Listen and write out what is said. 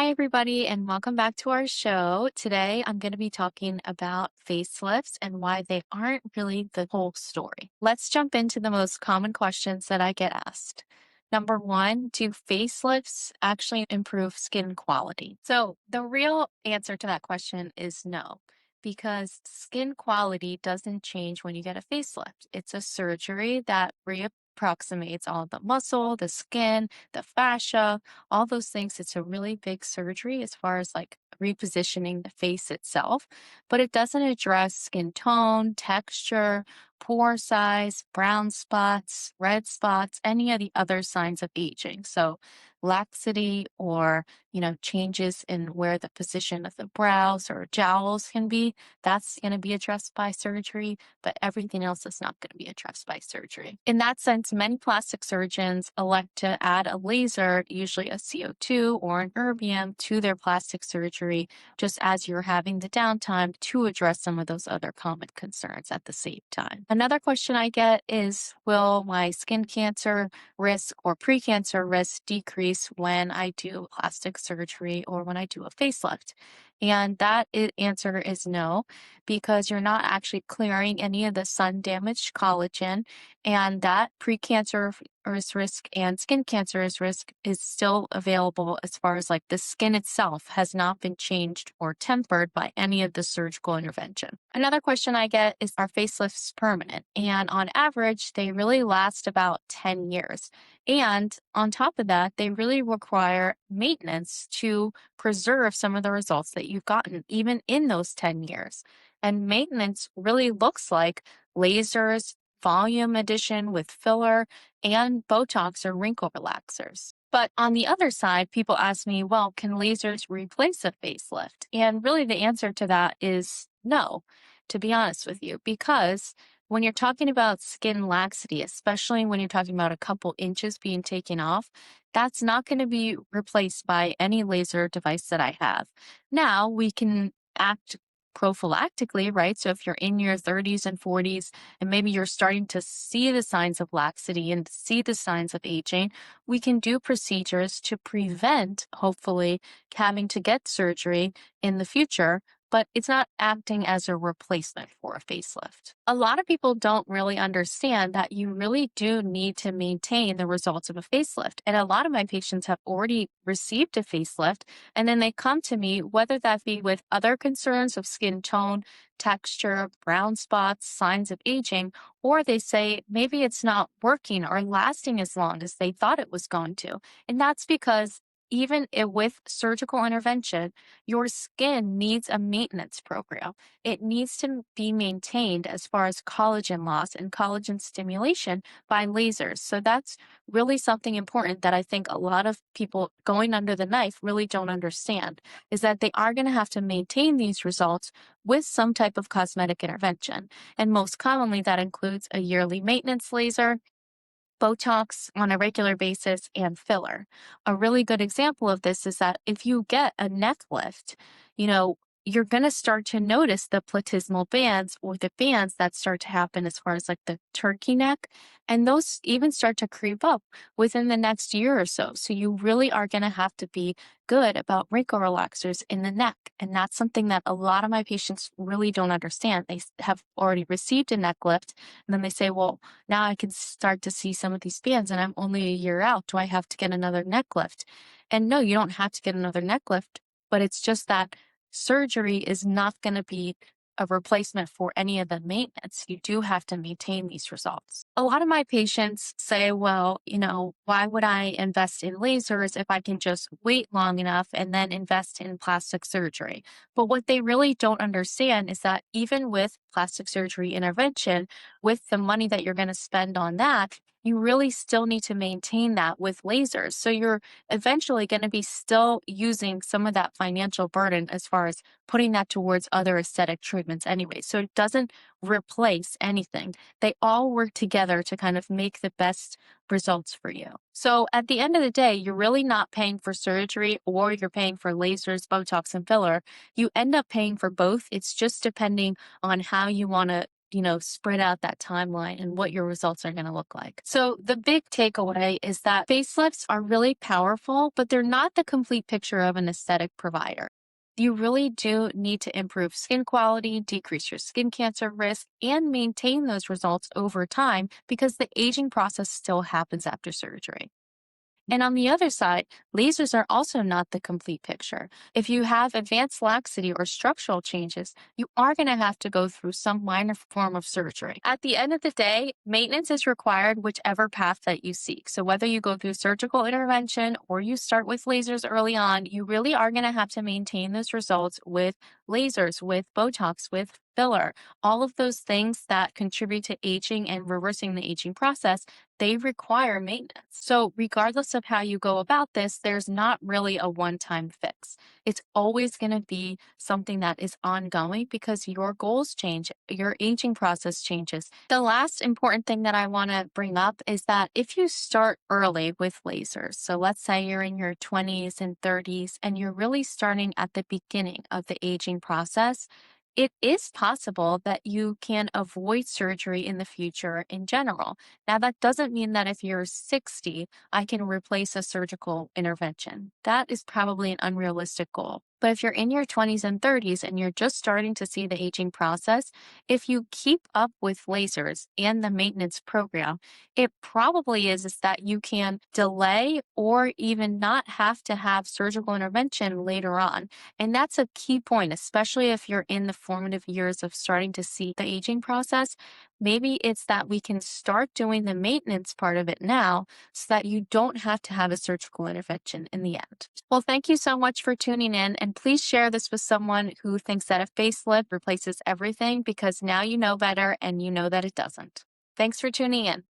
Hi, everybody, and welcome back to our show. Today, I'm going to be talking about facelifts and why they aren't really the whole story. Let's jump into the most common questions that I get asked. Number one, do facelifts actually improve skin quality? So, the real answer to that question is no, because skin quality doesn't change when you get a facelift. It's a surgery that reapproximates all the muscle, the skin, the fascia, all those things. It's a really big surgery as far as like repositioning the face itself, but it doesn't address skin tone, texture, pore size, brown spots, red spots, any of the other signs of aging. So, laxity or, changes in where the position of the brows or jowls can be, that's going to be addressed by surgery, but everything else is not going to be addressed by surgery. In that sense, many plastic surgeons elect to add a laser, usually a CO2 or an erbium, to their plastic surgery, just as you're having the downtime to address some of those other common concerns at the same time. Another question I get is, will my skin cancer risk or precancer risk decrease when I do plastic surgery or when I do a facelift? And answer is no, because you're not actually clearing any of the sun damaged collagen, and that precancerous risk and skin cancerous risk is still available as far as like the skin itself has not been changed or tempered by any of the surgical intervention. Another question I get is, are facelifts permanent? And on average, they really last about 10 years. And on top of that, they really require maintenance to preserve some of the results that you've gotten, even in those 10 years. And maintenance really looks like lasers, volume addition with filler, and Botox or wrinkle relaxers. But on the other side, people ask me, well, can lasers replace a facelift? And really, the answer to that is no, to be honest with you, because when you're talking about skin laxity, especially when you're talking about a couple inches being taken off, that's not going to be replaced by any laser device that I have. Now, we can act prophylactically, right? So if you're in your 30s and 40s and maybe you're starting to see the signs of laxity and see the signs of aging, we can do procedures to prevent, hopefully, having to get surgery in the future, but it's not acting as a replacement for a facelift. A lot of people don't really understand that you really do need to maintain the results of a facelift. And a lot of my patients have already received a facelift, and then they come to me, whether that be with other concerns of skin tone, texture, brown spots, signs of aging, or they say maybe it's not working or lasting as long as they thought it was going to. And that's because with surgical intervention, your skin needs a maintenance program. It needs to be maintained as far as collagen loss and collagen stimulation by lasers. So that's really something important that I think a lot of people going under the knife really don't understand, is that they are going to have to maintain these results with some type of cosmetic intervention. And most commonly, that includes a yearly maintenance laser, Botox on a regular basis, and filler. A really good example of this is that if you get a neck lift, you know, you're going to start to notice the platysmal bands or the bands that start to happen as far as like the turkey neck. And those even start to creep up within the next year or so. So you really are going to have to be good about wrinkle relaxers in the neck. And that's something that a lot of my patients really don't understand. They have already received a neck lift, and then they say, well, now I can start to see some of these bands and I'm only a year out. Do I have to get another neck lift? And no, you don't have to get another neck lift, but it's just that surgery is not going to be a replacement for any of the maintenance. You do have to maintain these results. A lot of my patients say, well, why would I invest in lasers if I can just wait long enough and then invest in plastic surgery? But what they really don't understand is that even with plastic surgery intervention, with the money that you're going to spend on that, you really still need to maintain that with lasers. So you're eventually going to be still using some of that financial burden as far as putting that towards other aesthetic treatments anyway. So it doesn't replace anything. They all work together to kind of make the best results for you. So at the end of the day, you're really not paying for surgery or you're paying for lasers, Botox, and filler. You end up paying for both. It's just depending on how you want to spread out that timeline and what your results are going to look like. So the big takeaway is that facelifts are really powerful, but they're not the complete picture of an aesthetic provider. You really do need to improve skin quality, decrease your skin cancer risk, and maintain those results over time because the aging process still happens after surgery. And on the other side, lasers are also not the complete picture. If you have advanced laxity or structural changes, you are going to have to go through some minor form of surgery. At the end of the day, maintenance is required whichever path that you seek. So whether you go through surgical intervention or you start with lasers early on, you really are going to have to maintain those results with lasers, with Botox, with filler, all of those things that contribute to aging and reversing the aging process, they require maintenance. So, regardless of how you go about this, there's not really a one time fix. It's always going to be something that is ongoing because your goals change, your aging process changes. The last important thing that I want to bring up is that if you start early with lasers, so let's say you're in your 20s and 30s and you're really starting at the beginning of the aging process, it is possible that you can avoid surgery in the future in general. Now, that doesn't mean that if you're 60, I can replace a surgical intervention. That is probably an unrealistic goal. But if you're in your 20s and 30s and you're just starting to see the aging process, if you keep up with lasers and the maintenance program, it probably is that you can delay or even not have to have surgical intervention later on. And that's a key point, especially if you're in the formative years of starting to see the aging process. Maybe it's that we can start doing the maintenance part of it now so that you don't have to have a surgical intervention in the end. Well, thank you so much for tuning in. And please share this with someone who thinks that a facelift replaces everything because now you know better and you know that it doesn't. Thanks for tuning in.